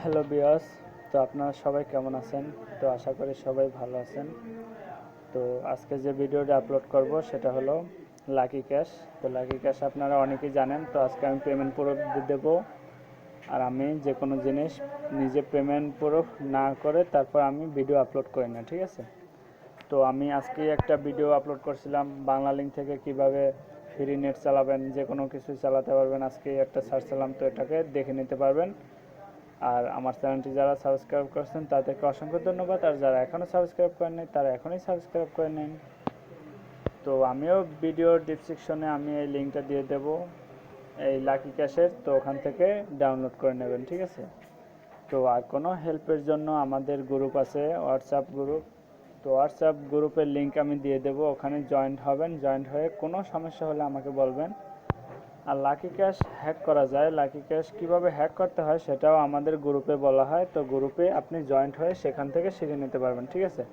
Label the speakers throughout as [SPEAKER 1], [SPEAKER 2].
[SPEAKER 1] Hello বিয়স, তো আপনারা সবাই কেমন আছেন? তো আশা করি সবাই ভালো আছেন। তো আজকে যে ভিডিওটা আপলোড করব সেটা হলো লাকি ক্যাশ। তো লাকি ক্যাশ আপনারা অনেকেই জানেন। তো আজকে আমি পেমেন্ট প্রুফ দেব। আর আমি যে কোনো জিনিস নিজে পেমেন্ট প্রুফ না করে তারপর আমি ভিডিও আপলোড করি না, ঠিক আছে? তো আমি আজকে একটা ভিডিও আপলোড করছিলাম বাংলা লিঙ্ক থেকে কিভাবে ফ্রি নেট চালাবেন, যে কোনো কিছু চালাতে পারবেন। আজকে একটা সার্চ চালাম, তো এটাকে দেখে নিতে পারবেন। আর আমার চ্যানেলটি যারা সাবস্ক্রাইব করছেন তাদেরকে অসংখ্য ধন্যবাদ, আর যারা এখনও সাবস্ক্রাইব করেননি তারা এখনই সাবস্ক্রাইব করে নিন। তো আমিও ভিডিওর ডিসক্রিপশনে আমি এই লিঙ্কটা দিয়ে দেব এই লাকি ক্যাশের, তো ওখান থেকে ডাউনলোড করে নেবেন, ঠিক আছে? তো আর কোনো হেল্পের জন্য আমাদের গ্রুপ আছে, হোয়াটসঅ্যাপ গ্রুপ। তো হোয়াটসঅ্যাপ গ্রুপের লিঙ্ক আমি দিয়ে দেবো, ওখানে জয়েন্ট হবেন। জয়েন্ট হয়ে কোনো সমস্যা হলে আমাকে বলবেন। আর লাকি ক্যাশ হ্যাক করা যায়, লাকি ক্যাশ কীভাবে হ্যাক করতে হয় সেটাও আমাদের গ্রুপে বলা হয়। তো গ্রুপে আপনি জয়েন্ট হয়ে সেখান থেকে শিখে নিতে পারবেন, ঠিক আছে?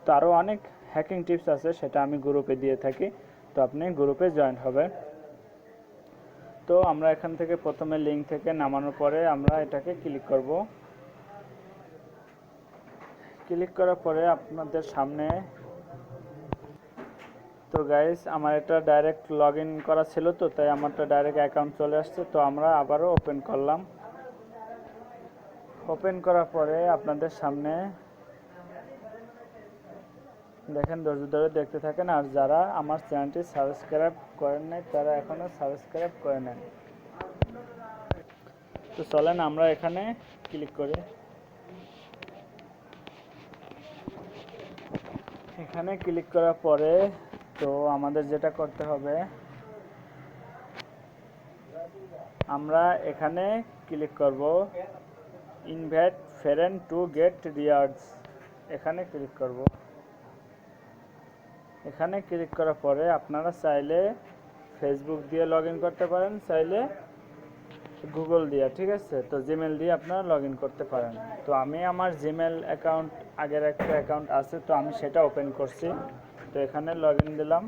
[SPEAKER 1] তো আরও অনেক হ্যাকিং টিপস আছে, সেটা আমি গ্রুপে দিয়ে থাকি। তো আপনি গ্রুপে জয়েন্ট হবেন। তো আমরা এখান থেকে প্রথমে লিঙ্ক থেকে নামানোর পরে আমরা এটাকে ক্লিক করব। ক্লিক করার পরে আপনাদের সামনে, তো গাইস আমার এটা ডাইরেক্ট লগ ইন করা ছিল, তো তাই আমারটা ডাইরেক্ট অ্যাকাউন্ট চলে আসছে। তো আমরা আবারও ওপেন করলাম। ওপেন করার পরে আপনাদের সামনে দেখেন, ধৈর্য ধরে দেখতে থাকেন। আর যারা আমার চ্যানেলটি সাবস্ক্রাইব করেন নাই তারা এখনও সাবস্ক্রাইব করে নেন। তো চলেন আমরা এখানে ক্লিক করি। এখানে ক্লিক করার পরে তো আমাদের যেটা করতে হবে, আমরা এখানে ক্লিক করব invite friend to get rewards. এখানে ক্লিক করব। এখানে ক্লিক করার পরে আপনারা চাইলে ফেসবুক দিয়ে লগ ইন করতে পারেন, চাইলে গুগল দিয়ে, ঠিক আছে? তো জিমেল দিয়ে আপনারা লগ ইন করতে পারেন। তো আমি আমার জিমেল অ্যাকাউন্ট, আগের একটা অ্যাকাউন্ট আছে, তো আমি সেটা ওপেন করছি। তো এখানে লগ ইন দিলাম।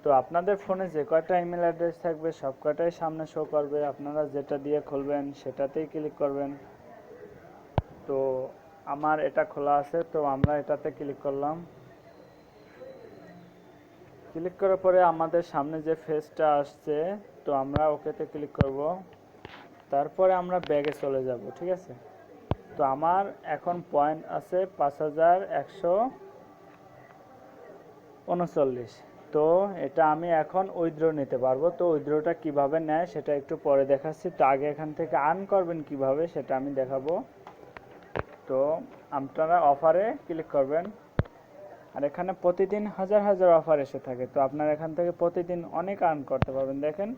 [SPEAKER 1] তো আপনাদের ফোনে যে কয়টা ইমেল অ্যাড্রেস থাকবে সব কয়টাই সামনে শো করবে। আপনারা যেটা দিয়ে খুলবেন সেটাতেই ক্লিক করবেন। তো আমার এটা খোলা আছে, তো আমরা এটাতে ক্লিক করলাম। ক্লিক করার পরে আমাদের সামনে যে ফেসটা আসছে, তো আমরা ওকেতে ক্লিক করব। তারপরে আমরা ব্যাগে চলে যাব, ঠিক আছে? তো আমার এখন পয়েন্ট আছে 5139। তো এটা আমি এখন উইথড্র নিতে পারবো। তো উইথড্রটা কিভাবে নেয় সেটা একটু পরে দেখাচ্ছি। তো আগে এখান থেকে আর্ন করবেন কিভাবে সেটা আমি দেখাবো। তো আপনারা অফারে ক্লিক করবেন। আর এখানে প্রতিদিন হাজার হাজার অফার এসে থাকে। তো আপনারা এখান থেকে প্রতিদিন অনেক আর্ন করতে পারবেন। দেখেন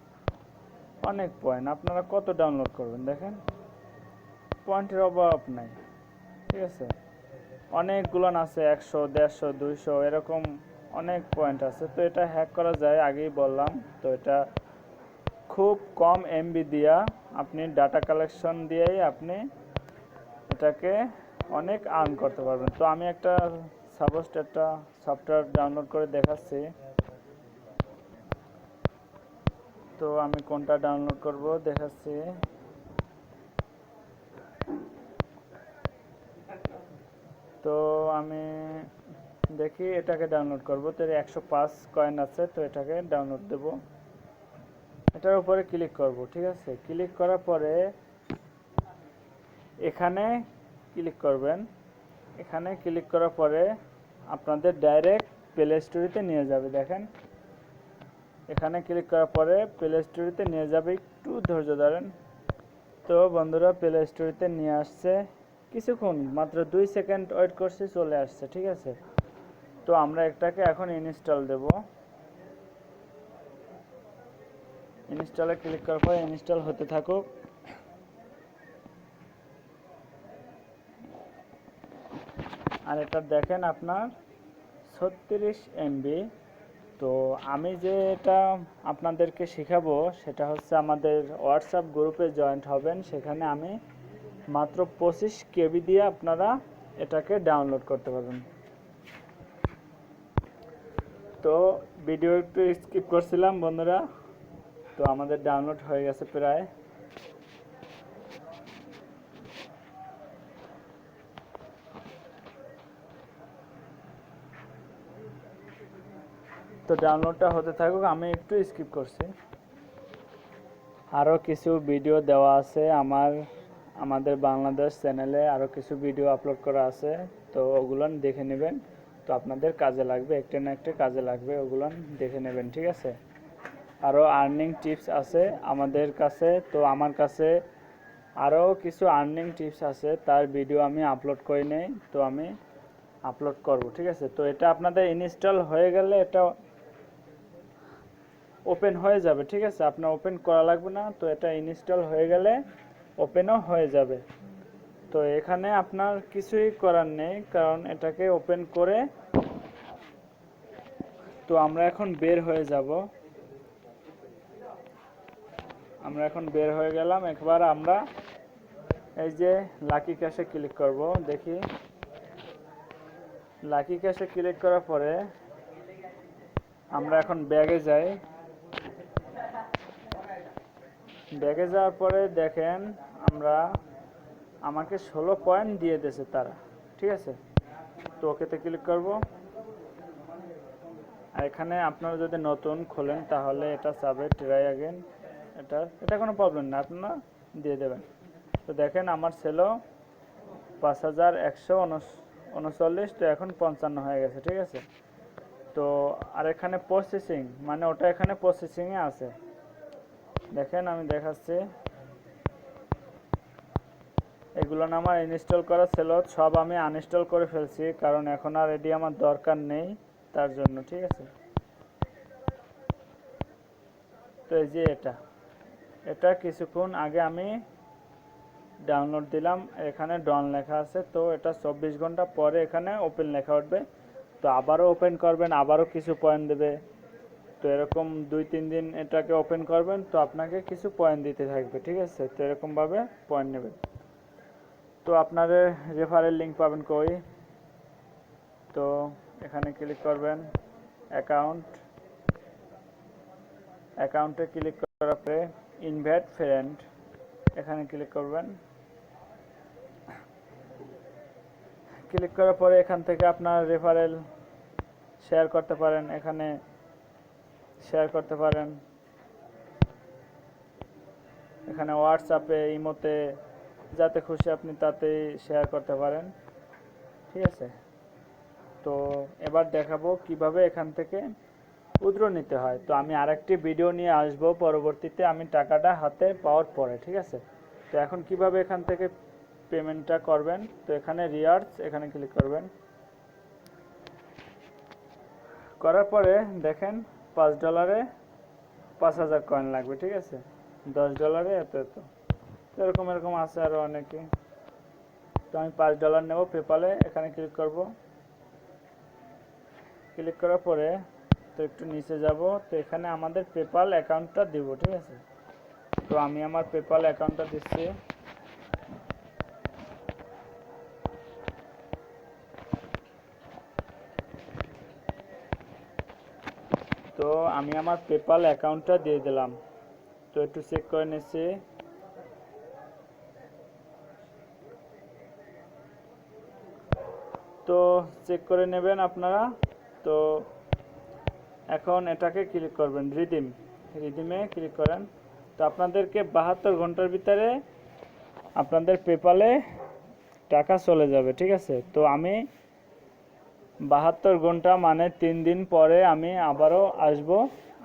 [SPEAKER 1] অনেক পয়েন্ট, আপনারা কত ডাউনলোড করবেন দেখেন, পয়েন্টের অভাব নাই, ঠিক আছে? অনেকগুলো আছে, 100, 150, 200 এরকম অনেক পয়েন্ট আছে। তো এটা হ্যাক করা যায়, আগেই বললাম। তো এটা খুব কম এমবি দিয়া আপনি ডাটা কালেকশন দিয়েই আপনি এটাকে অনেক আর্ন করতে পারবেন। তো আমি একটা সাপোজ একটা সফটওয়্যার ডাউনলোড করে দেখাচ্ছি। তো আমি কোনটা ডাউনলোড করব দেখাচ্ছি। তো আমি দেখি এটাকে ডাউনলোড করব। তো 105 কয়েন আছে, তো এটাকে ডাউনলোড দেব। এটার উপরে ক্লিক করব, ঠিক আছে? ক্লিক করার পরে এখানে ক্লিক করবেন। এখানে ক্লিক করার পরে আপনাদের ডাইরেক্ট প্লে স্টোরিতে নিয়ে যাবে। দেখেন এখানে ক্লিক করার পরে প্লে স্টোরিতে নিয়ে যাবে, একটু ধৈর্য ধরেন। তো বন্ধুরা প্লে স্টোরিতে নিয়ে আসছে, কিছুক্ষণ মাত্র 2 সেকেন্ড ওয়েট করছি, চলে আসছে, ঠিক আছে? তো আমরা এটাকে এখন ইনস্টল দেব। ইনস্টলে ক্লিক করার পরে ইনস্টল হতে থাকুক। আর এটা দেখেন আপনার 36 এমবি। তো আমি যে এটা আপনাদেরকে শেখাবো সেটা হচ্ছে আমাদের হোয়াটসঅ্যাপ গ্রুপে জয়েন্ট হবেন। সেখানে আমি মাত্র 25 কেবি দিয়ে আপনারা এটাকে ডাউনলোড করতে পারবেন। তো ভিডিও একটু স্কিপ করছিলাম বন্ধুরা। তো আমাদের ডাউনলোড হয়ে গেছে প্রায়। তো ডাউনলোডটা হতে থাকুক, আমি একটু স্কিপ করছি। আরও কিছু ভিডিও দেওয়া আছে আমাদের বাংলাদেশ চ্যানেলে, আরও কিছু ভিডিও আপলোড করা আছে, তো ওগুলো দেখে নেবেন। তো আপনাদের কাজে লাগবে, একটা না একটা কাজে লাগবে, ওগুলো দেখে নেবেন, ঠিক আছে। আরও আর্নিং টিপস আছে আমাদের কাছে, তো আমার কাছে আরও কিছু আর্নিং টিপস আছে, তার ভিডিও আমি আপলোড করে নেই, তো আমি আপলোড করব, ঠিক আছে। তো এটা আপনাদের ইনস্টল হয়ে গেলে এটা ওপেন হয়ে যাবে, ঠিক আছে, আপনার ওপেন করা লাগবে না। তো এটা ইনস্টল হয়ে গেলে ওপেনও হয়ে যাবে। তো এখানে আপনার কিছুই করার নেই, কারণ এটাকে ওপেন করে তো আমরা এখন বের হয়ে যাব। আমরা এখন বের হয়ে গেলাম। একবার আমরা এই যে লাকি ক্যাশে ক্লিক করব। দেখি, লাকি ক্যাশে ক্লিক করার পরে আমরা এখন ব্যাগে যাই। ব্যাগে যাওয়ার পরে দেখেন আমাকে 16 পয়েন্ট দিয়ে দিয়েছে তারা, ঠিক আছে। তো ওকেতে ক্লিক করব। আর এখানে আপনারা যদি নতুন খোলেন তাহলে এটা চাবে ট্রাই অ্যাগেন, এটা কোনো প্রবলেম না, আপনারা দিয়ে দেবেন। তো দেখেন আমার ছিল 5139, তো এখন 55 হয়ে গেছে, ঠিক আছে। তো আর এখানে প্রসেসিং, মানে ওটা এখানে প্রসেসিংয়ে আছে। দেখেন আমি দেখাচ্ছি, এগুলো আমার ইনস্টল করা ছিল, সব আমি আনইনস্টল করে ফেলছি, কারণ এখন আর এটি আমার দরকার নেই, তার জন্য, ঠিক আছে। তো এই যে এটা কিছুক্ষণ আগে আমি ডাউনলোড দিলাম, এখানে ডন লেখা আছে, তো এটা 24 ঘন্টা পরে এখানে ওপেন লেখা উঠবে। তো আবারও ওপেন করবেন, আবারও কিছু পয়েন্ট দেবে। তো এরকম 2-3 দিন এটাকে ওপেন করবেন, তো আপনাকে কিছু পয়েন্ট দিতে থাকবে, ঠিক আছে। তো এরকমভাবে পয়েন্ট নেবেন। তো আপনাদের রেফারেল লিঙ্ক পাবেন কই? তো এখানে ক্লিক করবেন, অ্যাকাউন্টে ক্লিক করার পরে ইনভাইট ফ্রেন্ড, এখানে ক্লিক করবেন। ক্লিক করার পরে এখান থেকে আপনার রেফারেল শেয়ার করতে পারেন, এখানে শেয়ার করতে পারেন, এখানে হোয়াটসঅ্যাপে, ইমোতে, যাতে খুশি আপনি তাতেই শেয়ার করতে পারেন, ঠিক আছে। তো এবার দেখাবো কিভাবে এখান থেকে উইথড্র নিতে হয়। তো আমি আরেকটি ভিডিও নিয়ে আসব পরবর্তীতে, আমি টাকাটা হাতে পাওয়ার পরে, ঠিক আছে। তো এখন কিভাবে এখান থেকে পেমেন্টটা করবেন, তো এখানে রিওয়ার্ডস, এখানে ক্লিক করবেন। করার পরে দেখেন $5 5000 কয়েন লাগবে, ঠিক আছে। $10 এত এরকম আছে আরও অনেকে। তো আমি $5 নেব পেপালে, এখানে ক্লিক করব। ক্লিক করার পরে তো একটু নিচে যাব, তো এখানে আমাদের পেপাল অ্যাকাউন্টটা দিব, ঠিক আছে। তো আমি আমার পেপাল অ্যাকাউন্টটা দিচ্ছি। তো আমি আমার পেপাল অ্যাকাউন্টটা দিয়ে দিলাম। তো একটু চেক করে নিচ্ছি। তো চেক করে নেবেন আপনারা। তো এখন এটাকে ক্লিক করবেন, রিডিমে ক্লিক করেন। তো আপনাদেরকে 72 ঘন্টার ভিতরে আপনাদের পেপালে টাকা চলে যাবে, ঠিক আছে। তো আমি 72 ঘন্টা মানে 3 দিন পরে আমি আবারও আসব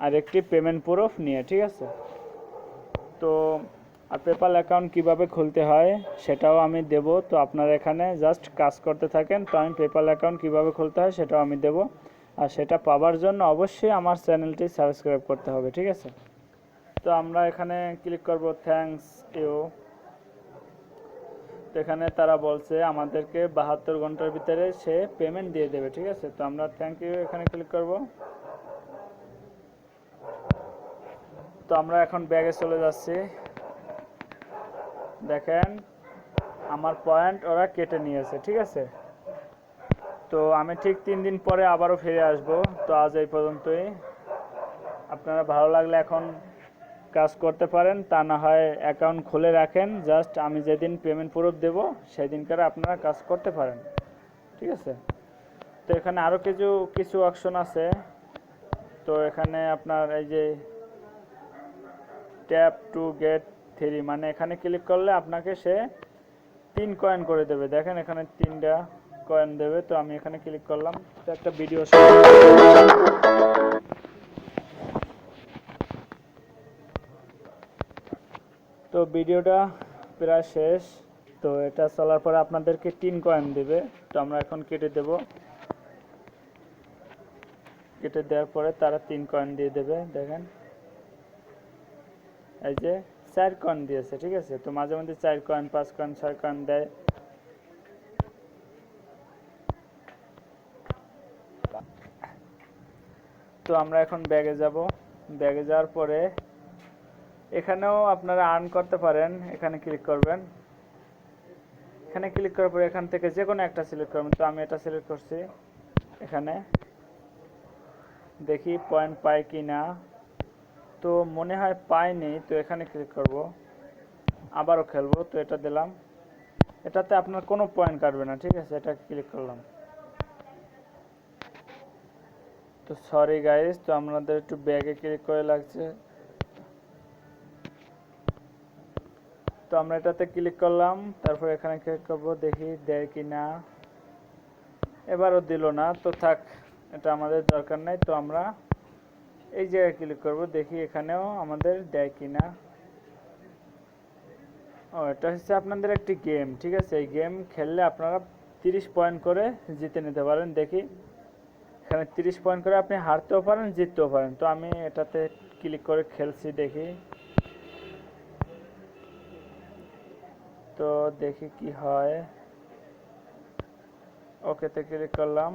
[SPEAKER 1] আর একটি পেমেন্ট প্রুফ নিয়ে, ঠিক আছে। তো আর পেপাল অ্যাকাউন্ট কিভাবে খুলতে হয় সেটাও আমি দেব। তো আপনারা এখানে জাস্ট কাজ করতে থাকেন। তো আমি পেপাল অ্যাকাউন্ট কিভাবে খুলতে হয় সেটাও আমি দেব, আর সেটা পাওয়ার জন্য অবশ্যই আমার চ্যানেলটি সাবস্ক্রাইব করতে হবে, ঠিক আছে। তো আমরা এখানে ক্লিক করব থ্যাঙ্কস ইউ। তো এখানে তারা বলছে আমাদেরকে 72 ঘন্টার ভিতরে সে পেমেন্ট দিয়ে দেবে, ঠিক আছে। তো আমরা থ্যাংক ইউ এখানে ক্লিক করব। তো আমরা এখন ব্যাগে চলে যাচ্ছি। দেখেন আমার পয়েন্ট ওরা কেটে নিয়েছে, ঠিক আছে। তো আমি ঠিক 3 দিন পরে আবারও ফিরে আসব। তো আজ এই পর্যন্তই। আপনারা ভালো লাগলে এখন কাজ করতে পারেন, তা না হয় অ্যাকাউন্ট খুলে রাখেন, জাস্ট আমি যেদিন পেমেন্ট প্রুফ দেব সেদিনকার আপনারা কাজ করতে পারেন, ঠিক আছে। তো এখানে আরও কিছু অপশন আছে, তো এখানে আপনার এই যে ট্যাপ টু গেট 3 মানে এখানে ক্লিক করলে আপনাকে সে 3 কয়েন করে দেবে। দেখেন এখানে 3টা কয়েন দেবে। তো আমি এখানে ক্লিক করলাম, তো একটা ভিডিও তো ভিডিওটা প্রায় শেষ। তো এটা চলার পরে আপনাদেরকে 3 কয়েন দেবে। তো আমরা এখন কেটে দেব, কেটে দেওয়ার পরে তারা 3 কয়েন দিয়ে দেবে। দেখেন এই যে 4 কয়েন দিয়েছে, ঠিক আছে। তো মাঝে মধ্যে 4 কয়েন 5 কয়েন 6 কয়েন দেয়। তো আমরা এখন ব্যাগে যাব। ব্যাগে যাওয়ার পরে এখানেও আপনারা আর্ন করতে পারেন। এখানে ক্লিক করবেন, এখানে ক্লিক করার পরে এখান থেকে যে কোনো একটা সিলেক্ট করবেন। তো আমি এটা সিলেক্ট করছি। এখানে দেখি পয়েন্ট পাই কি না, তো মনে হয় পাইনি। তো এখানে ক্লিক করব, আবারও খেলবো। তো এটা দিলাম, এটাতে আপনার কোনো পয়েন্ট কাটবে না, ঠিক আছে। এটা ক্লিক করলাম। তো সরি গাইস, তো আমাদের একটু ব্যাগে ক্লিক করে লাগছে। তো আমরা এটাতে ক্লিক করলাম, তারপর এখানে ক্লিক করব, দেখি দেয় কি না। এবারও দিল না, তো থাক, এটা আমাদের দরকার নাই। তো আমরা এই জায়গায় ক্লিক করব, দেখি এখানেও আমাদের দেয় কি না। ও, এটা হচ্ছে আপনাদের একটি গেম, ঠিক আছে। এই গেম খেললে আপনারা 30 পয়েন্ট করে জিতে নিতে পারেন। দেখি এখানে 30 পয়েন্ট করে আপনি হারতেও পারেন, জিততেও পারেন। তো আমি এটাতে ক্লিক করে খেলছি, দেখি। তো দেখি কি হয়। ওকেতে ক্লিক করলাম।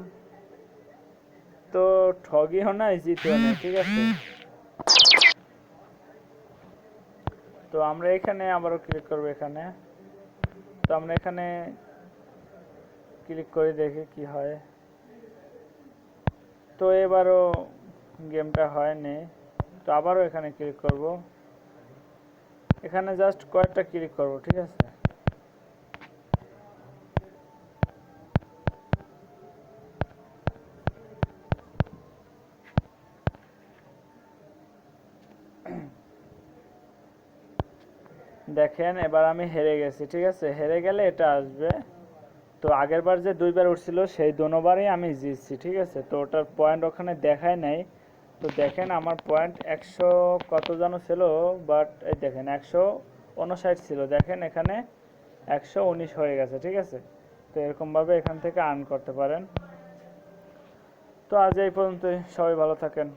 [SPEAKER 1] তো ঠগিও না, জিতেও না, ঠিক আছে। তো আমরা এখানে আবারও ক্লিক করব এখানে। তো আমরা এখানে ক্লিক করে দেখি কি হয়। তো এবারও গেমটা হয়নি। তো আবারও এখানে ক্লিক করব, এখানে জাস্ট কয়েকটা ক্লিক করব, ঠিক আছে। দেখেন এবার আমি হেরে গেছি, ঠিক আছে। হেরে গেলে এটা আসবে। তো আগের বার যে 2বার উঠছিল সেই দুবারই আমি জিতছি, ঠিক আছে। তো ওটার পয়েন্ট ওখানে দেখায় নাই। তো দেখেন আমার পয়েন্ট 100 কত যেন ছিল, বাট এই দেখেন 159 ছিল। দেখেন এখানে 119 হয়ে গেছে, ঠিক আছে। তো এরকমভাবে এখান থেকে আর্ন করতে পারেন। তো আজ এই পর্যন্তই, সবাই ভালো থাকেন।